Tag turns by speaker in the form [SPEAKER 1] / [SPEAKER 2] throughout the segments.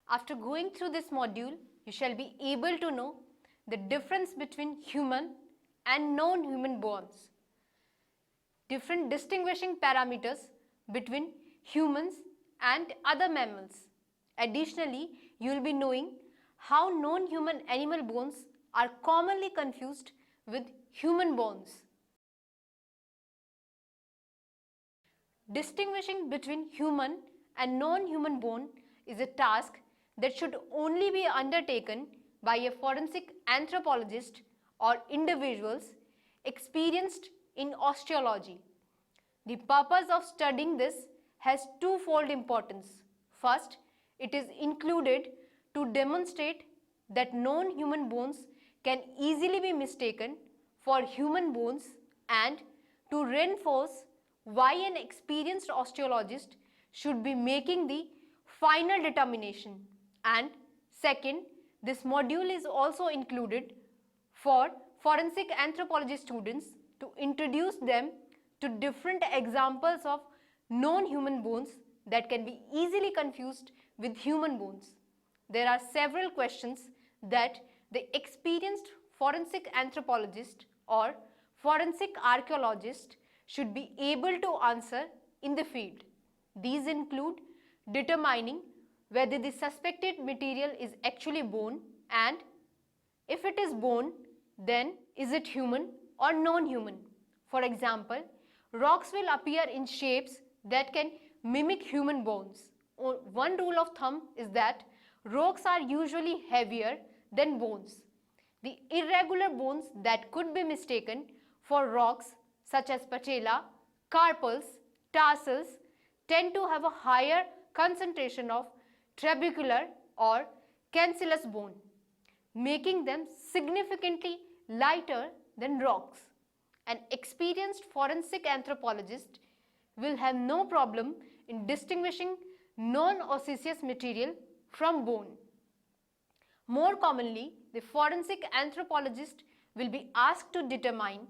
[SPEAKER 1] After going through this module, you shall be able to know the difference between human and non-human bones, different distinguishing parameters between humans and other mammals. Additionally, you will be knowing how non-human animal bones are commonly confused with human bones. Distinguishing between human and non-human bone is a task that should only be undertaken by a forensic anthropologist or individuals experienced in osteology. The purpose of studying this has twofold importance. First, it is included to demonstrate that non-human bones can easily be mistaken for human bones and to reinforce why an experienced osteologist should be making the final determination. And second, this module is also included for forensic anthropology students to introduce them to different examples of non-human bones that can be easily confused with human bones. There are several questions that the experienced forensic anthropologist or forensic archaeologist should be able to answer in the field. These include determining whether the suspected material is actually bone, and if it is bone, then is it human or non-human. For example, rocks will appear in shapes that can mimic human bones. One rule of thumb is that rocks are usually heavier than bones. The irregular bones that could be mistaken for rocks such as patella, carpals, tarsals tend to have a higher concentration of trabecular or cancellous bone, making them significantly lighter than rocks. An experienced forensic anthropologist will have no problem in distinguishing non-osseous material from bone. More commonly, the forensic anthropologist will be asked to determine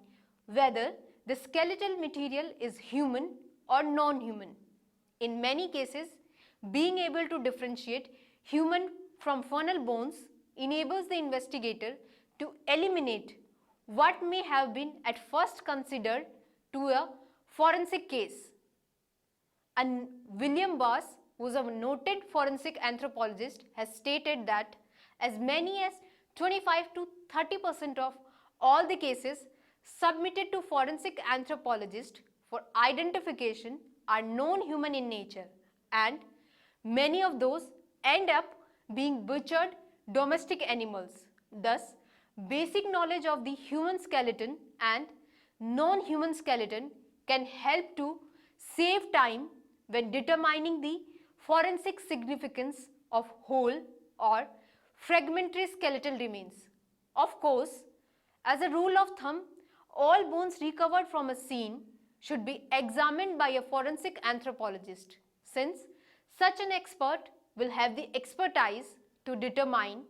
[SPEAKER 1] whether the skeletal material is human or non-human. In many cases, being able to differentiate human from funnel bones enables the investigator to eliminate what may have been at first considered to a forensic case. And William Bass, who is a noted forensic anthropologist, has stated that as many as 25 to 30% of all the cases submitted to forensic anthropologists for identification are non-human in nature, and many of those end up being butchered domestic animals. Thus, basic knowledge of the human skeleton and non-human skeleton can help to save time when determining the forensic significance of whole or fragmentary skeletal remains. Of course, as a rule of thumb, all bones recovered from a scene should be examined by a forensic anthropologist, since such an expert will have the expertise to determine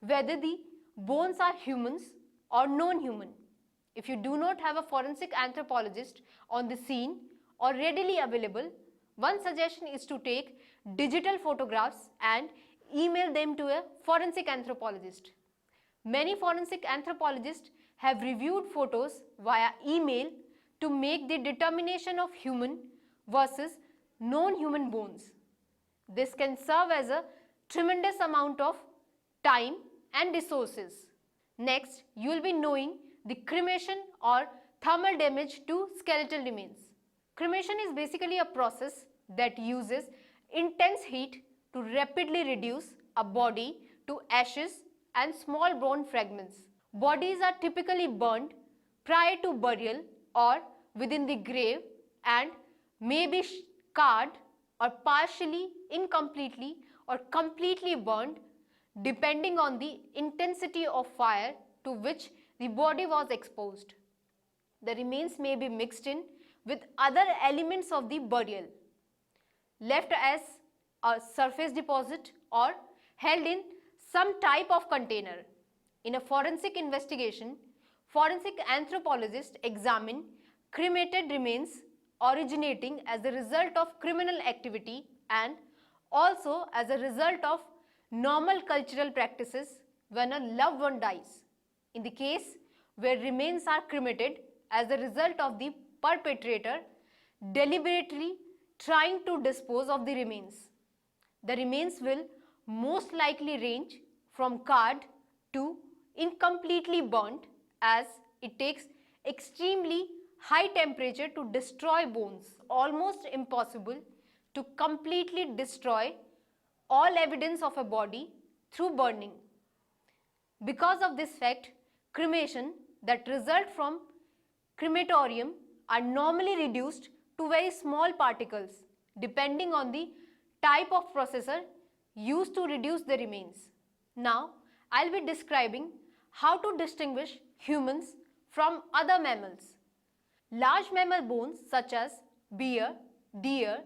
[SPEAKER 1] whether the bones are humans or non-human. If you do not have a forensic anthropologist on the scene or readily available, one suggestion is to take digital photographs and email them to a forensic anthropologist. Many forensic anthropologists have reviewed photos via email to make the determination of human versus non-human bones. This can serve as a tremendous amount of time and resources. Next, you will be knowing the cremation or thermal damage to skeletal remains. Cremation is basically a process that uses intense heat to rapidly reduce a body to ashes and small bone fragments. Bodies are typically burned prior to burial or within the grave and may be scarred or partially, incompletely or completely burned depending on the intensity of fire to which the body was exposed. The remains may be mixed in with other elements of the burial, left as a surface deposit or held in some type of container. In a forensic investigation, forensic anthropologists examine cremated remains originating as a result of criminal activity and also as a result of normal cultural practices when a loved one dies. In the case where remains are cremated as a result of the perpetrator deliberately trying to dispose of the remains. The remains will most likely range from charred to incompletely burnt, as it takes extremely high temperature to destroy bones. Almost impossible to completely destroy all evidence of a body through burning. Because of this fact, cremation that result from crematorium are normally reduced to very small particles depending on the type of processor used to reduce the remains. Now, I'll be describing how to distinguish humans from other mammals. Large mammal bones such as bear, deer,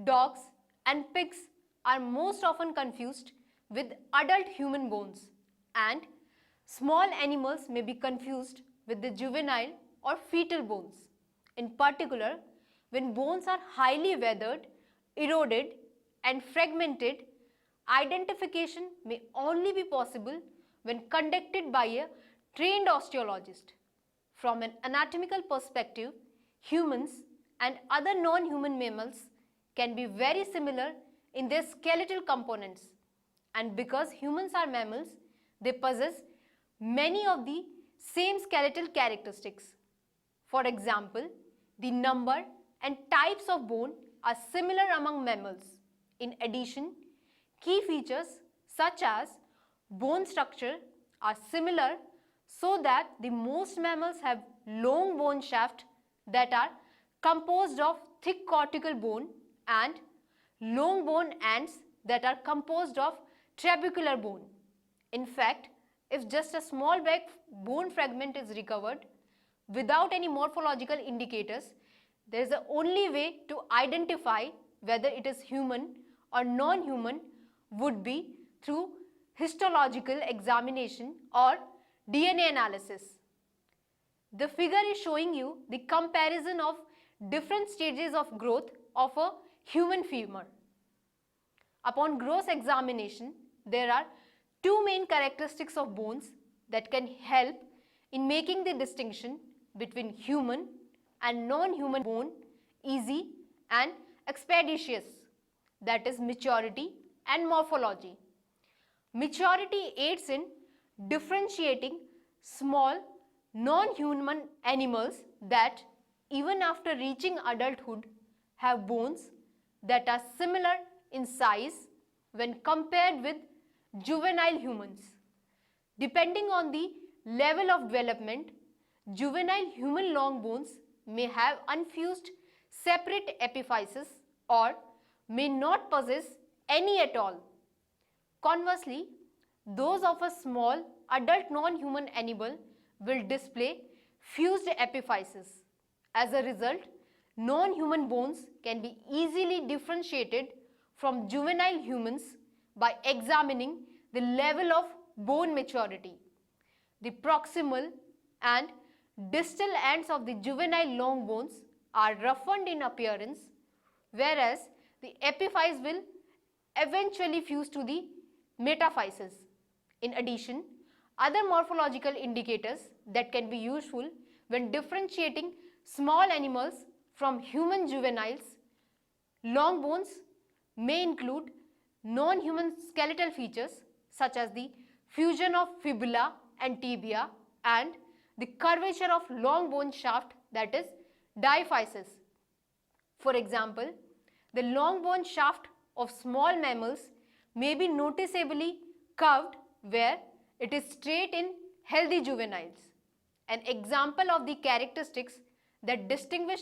[SPEAKER 1] dogs and pigs are most often confused with adult human bones, and small animals may be confused with the juvenile or fetal bones. In particular, when bones are highly weathered, eroded and fragmented, identification may only be possible when conducted by a trained osteologist. From an anatomical perspective, humans and other non-human mammals can be very similar in their skeletal components, and because humans are mammals, they possess many of the same skeletal characteristics. For example, the number and types of bone are similar among mammals. In addition, key features such as bone structure are similar, so that the most mammals have long bone shaft that are composed of thick cortical bone and long bone ends that are composed of trabecular bone. In fact, if just a small bone fragment is recovered without any morphological indicators, there is the only way to identify whether it is human or non-human would be through histological examination or DNA analysis. The figure is showing you the comparison of different stages of growth of a human femur. Upon gross examination, there are two main characteristics of bones that can help in making the distinction between human and non-human bone easy and expeditious, that is maturity and morphology. Maturity aids in differentiating small non-human animals that even after reaching adulthood have bones that are similar in size when compared with juvenile humans. Depending on the level of development, juvenile human long bones may have unfused separate epiphyses or may not possess any at all. Conversely, those of a small adult non-human animal will display fused epiphyses. As a result, non-human bones can be easily differentiated from juvenile humans by examining the level of bone maturity. The proximal and distal ends of the juvenile long bones are roughened in appearance, whereas the epiphyse will eventually fuse to the metaphyses. In addition, other morphological indicators that can be useful when differentiating small animals from human juveniles long bones may include non-human skeletal features such as the fusion of fibula and tibia and the curvature of long bone shaft, that is diaphysis. For example, the long bone shaft of small mammals may be noticeably curved where it is straight in healthy juveniles. An example of the characteristics that distinguish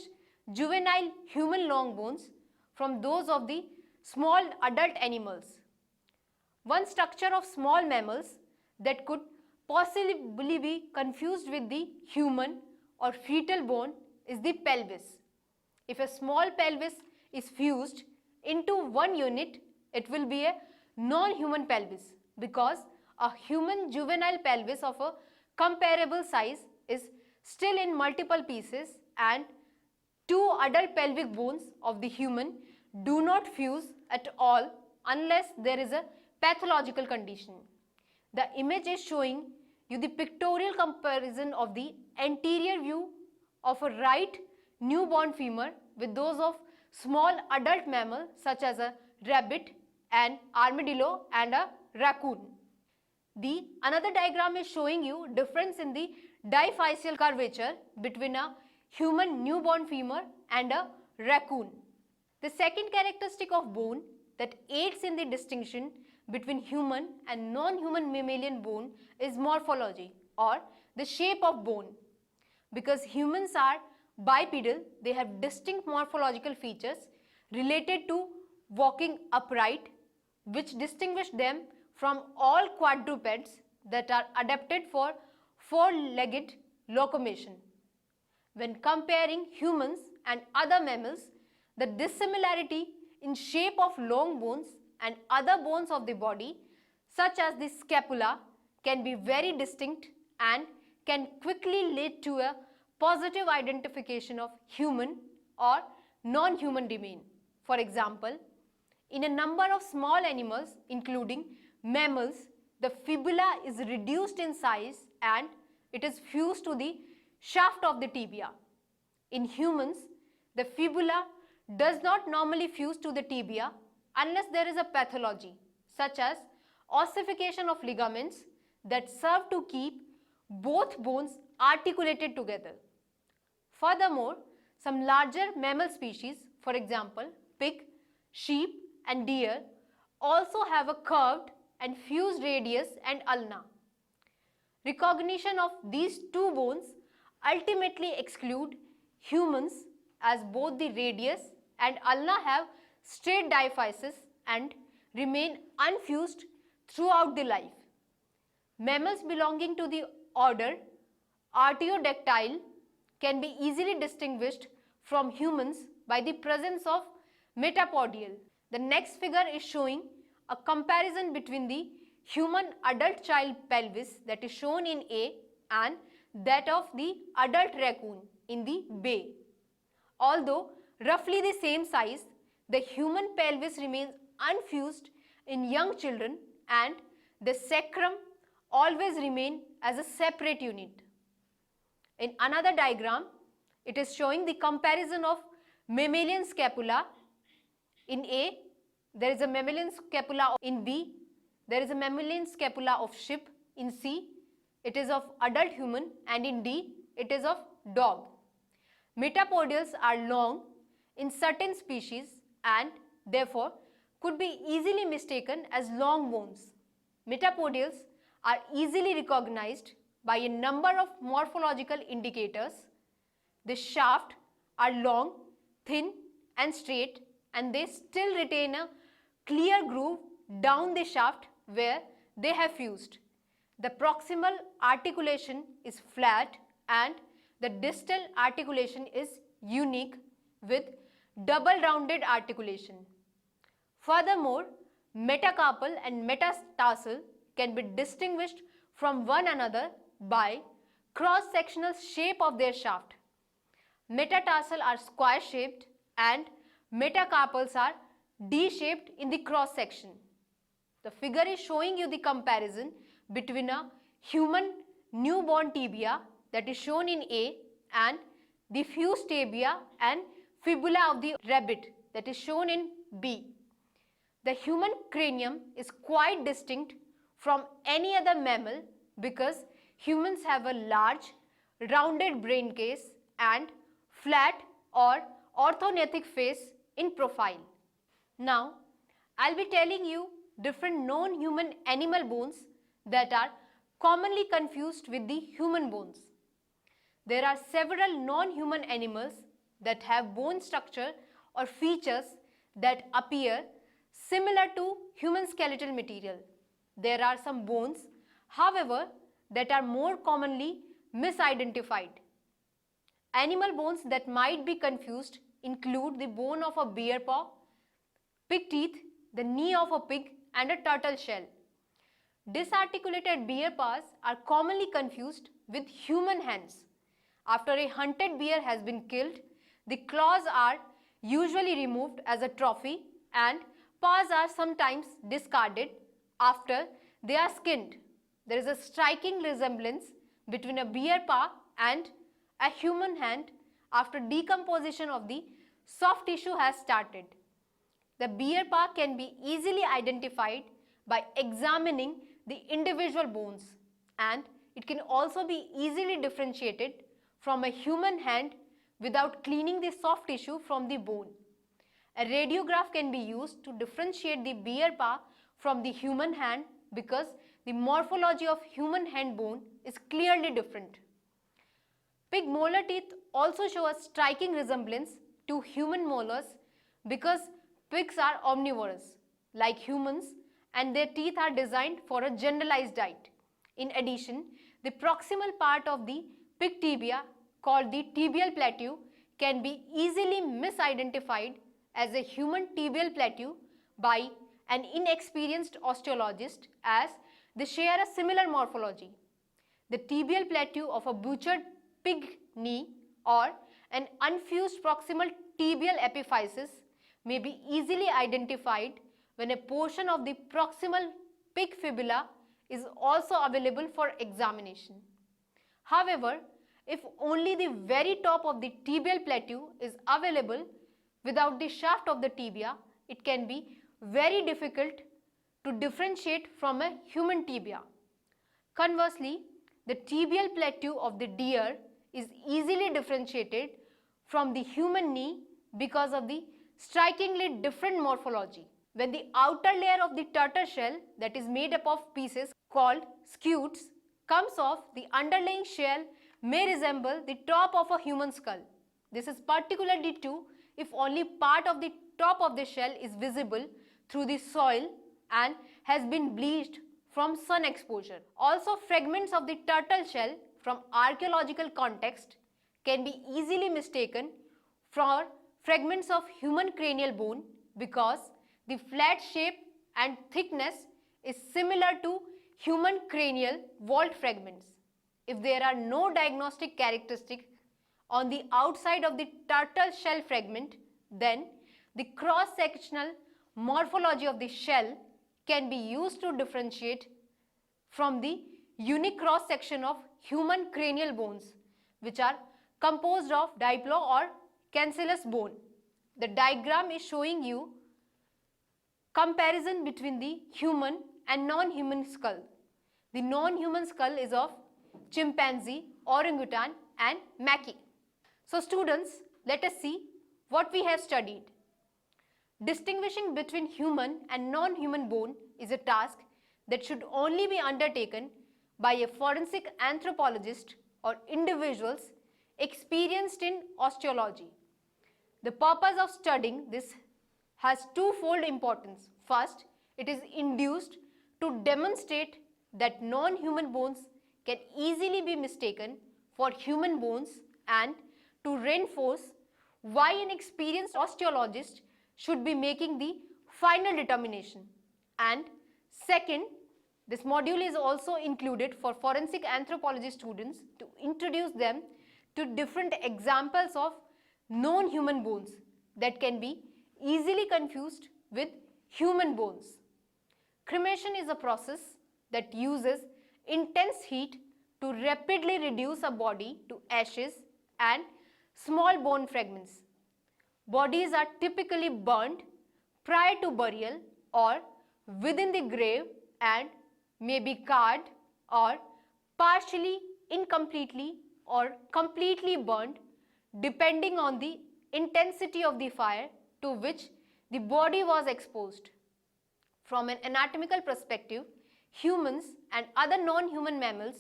[SPEAKER 1] juvenile human long bones from those of the small adult animals. One structure of small mammals that could possibly be confused with the human or fetal bone is the pelvis. If a small pelvis is fused into one unit, it will be a non-human pelvis, because a human juvenile pelvis of a comparable size is still in multiple pieces, and two adult pelvic bones of the human do not fuse at all unless there is a pathological condition. The image is showing you the pictorial comparison of the anterior view of a right newborn femur with those of small adult mammal such as a rabbit, an armadillo and a raccoon. The another diagram is showing you difference in the diaphyseal curvature between a human newborn femur and a raccoon. The second characteristic of bone that aids in the distinction between human and non-human mammalian bone is morphology or the shape of bone. Because humans are bipedal, they have distinct morphological features related to walking upright, which distinguish them from all quadrupeds that are adapted for four-legged locomotion. When comparing humans and other mammals, the dissimilarity in shape of long bones and other bones of the body, such as the scapula, can be very distinct and can quickly lead to a positive identification of human or non-human domain. For example, in a number of small animals, including mammals, the fibula is reduced in size and it is fused to the shaft of the tibia. In humans, the fibula does not normally fuse to the tibia unless there is a pathology such as ossification of ligaments that serve to keep both bones articulated together. Furthermore, some larger mammal species, for example, pig, sheep and deer, also have a curved and fused radius and ulna. Recognition of these two bones ultimately exclude humans as both the radius and ulna have straight diaphysis and remain unfused throughout the life. Mammals belonging to the order Artiodactyl can be easily distinguished from humans by the presence of metapodial. The next figure is showing a comparison between the human adult child pelvis that is shown in A and that of the adult raccoon in the B. Although roughly the same size, the human pelvis remains unfused in young children and the sacrum always remain as a separate unit. In another diagram, it is showing the comparison of mammalian scapula. In A, there is a mammalian scapula. In B, there is a mammalian scapula of sheep. In C, it is of adult human, and in D, it is of dog. Metapodials are long in certain species and therefore could be easily mistaken as long bones. Metapodials are easily recognized by a number of morphological indicators. The shaft are long, thin and straight, and they still retain a clear groove down the shaft where they have fused. The proximal articulation is flat and the distal articulation is unique with double rounded articulation. Furthermore, metacarpal and metatarsal can be distinguished from one another by cross-sectional shape of their shaft. Metatarsal are square-shaped and metacarpals are D-shaped in the cross-section. The figure is showing you the comparison between a human newborn tibia that is shown in A and the fused tibia and fibula of the rabbit that is shown in B. The human cranium is quite distinct from any other mammal because humans have a large rounded brain case and flat or orthognathic face in profile. Now, I'll be telling you different non-human animal bones that are commonly confused with the human bones. There are several non-human animals that have bone structure or features that appear similar to human skeletal material. There are some bones, however, that are more commonly misidentified. Animal bones that might be confused include the bone of a bear paw, pig teeth, the knee of a pig, and a turtle shell. Disarticulated bear paws are commonly confused with human hands. After a hunted bear has been killed, the claws are usually removed as a trophy and paws are sometimes discarded after they are skinned. There is a striking resemblance between a bear paw and a human hand after decomposition of the soft tissue has started. The bear paw can be easily identified by examining the individual bones, and it can also be easily differentiated from a human hand without cleaning the soft tissue from the bone. A radiograph can be used to differentiate the bear paw from the human hand because the morphology of human hand bone is clearly different. Pig molar teeth also show a striking resemblance to human molars because pigs are omnivorous like humans and their teeth are designed for a generalized diet. In addition, the proximal part of the pig tibia called the tibial plateau can be easily misidentified as a human tibial plateau by an inexperienced osteologist as they share a similar morphology. The tibial plateau of a butchered pig knee or an unfused proximal tibial epiphysis may be easily identified when a portion of the proximal pig fibula is also available for examination. However, if only the very top of the tibial plateau is available without the shaft of the tibia, it can be very difficult to differentiate from a human tibia. Conversely, the tibial plateau of the deer is easily differentiated from the human knee because of the strikingly different morphology. When the outer layer of the turtle shell that is made up of pieces called scutes comes off, the underlying shell may resemble the top of a human skull. This is particularly true if only part of the top of the shell is visible through the soil and has been bleached from sun exposure. Also, fragments of the turtle shell from archaeological context can be easily mistaken for fragments of human cranial bone because the flat shape and thickness is similar to human cranial vault fragments. If there are no diagnostic characteristics on the outside of the turtle shell fragment, then the cross-sectional morphology of the shell can be used to differentiate from the unique cross-section of human cranial bones, which are composed of diplo or cancellous bone. The diagram is showing you comparison between the human and non-human skull. The non-human skull is of chimpanzee, orangutan and macaque. So students, let us see what we have studied. Distinguishing between human and non-human bone is a task that should only be undertaken by a forensic anthropologist or individuals experienced in osteology. The purpose of studying this has twofold importance. First, it is induced to demonstrate that non-human bones can easily be mistaken for human bones and to reinforce why an experienced osteologist should be making the final determination. And second, this module is also included for forensic anthropology students to introduce them to different examples of non-human bones that can be easily confused with human bones. Cremation is a process that uses intense heat to rapidly reduce a body to ashes and small bone fragments. Bodies are typically burned prior to burial or within the grave and may be carved or partially, incompletely or completely burned depending on the intensity of the fire to which the body was exposed. From an anatomical perspective, humans and other non-human mammals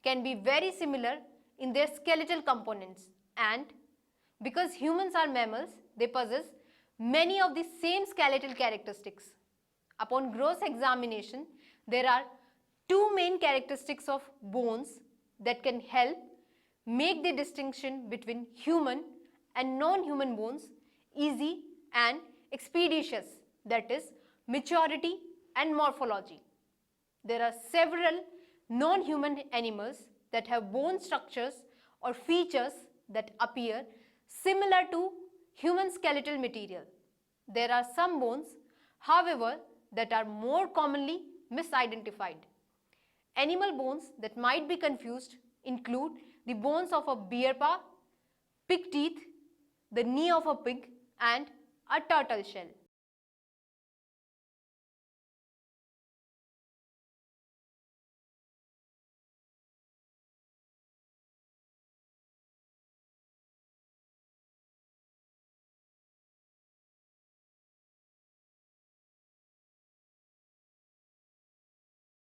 [SPEAKER 1] can be very similar in their skeletal components, and because humans are mammals, they possess many of the same skeletal characteristics. Upon gross examination, there are two main characteristics of bones that can help make the distinction between human and non-human bones easy and expeditious, that is, maturity and morphology. There are several non-human animals that have bone structures or features that appear similar to human skeletal material. There are some bones, however, that are more commonly misidentified. Animal bones that might be confused include the bones of a bear paw, pig teeth, the knee of a pig, and a turtle shell.